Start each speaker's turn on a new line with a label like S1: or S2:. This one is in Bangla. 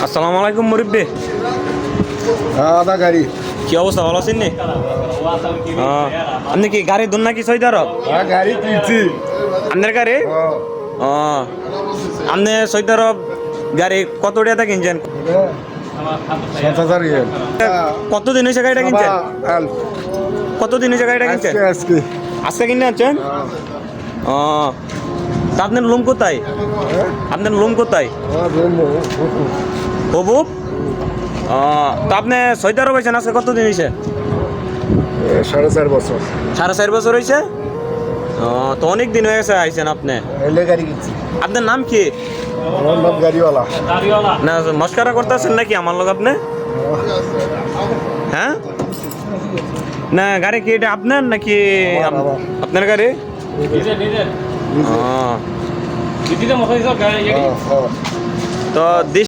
S1: আসসালামু আলাইকুম মুরব্বি।
S2: আদা গাড়ি।
S1: কি অবস্থা, ভালো আছেন নি? আপনি কি গাড়ি দুন নাকি সৌদি আরব?
S2: হ্যাঁ গাড়ি কিনছি।
S1: আপনার গাড়ি? ও, আপনি সৌদি আরব গাড়ি কত টাকা কিনছেন?
S2: 7,000 রিয়াল।
S1: কতদিন হয়েছে গাড়িটা কিনছেন? কতদিন হয়েছে গাড়িটা কিনছেন?
S2: আজকে
S1: আজকে কিনে আনছেন? ও, তা আপনার লুম কোথায়? আপনার লুম কোথায়? হবু। ও, তো আপনি সৌদি আরব হয়েছেন আজকে কতদিন হয়েছে?
S2: 4.5 বছর।
S1: 4.5 বছর হয়েছে? ও, তো অনেক দিন হয়ে গেছে আইছেন আপনি।
S2: এলে গাড়ি কিনছি।
S1: আপনার নাম কি?
S2: আমার নাম গাড়িওয়ালা।
S1: না মস্কারা করতেছেন নাকি আমার লোক আপনি? হ্যাঁ, না গাড়ি কি এটা আপনার নাকি আপনার গাড়ি? ও, তো দেশ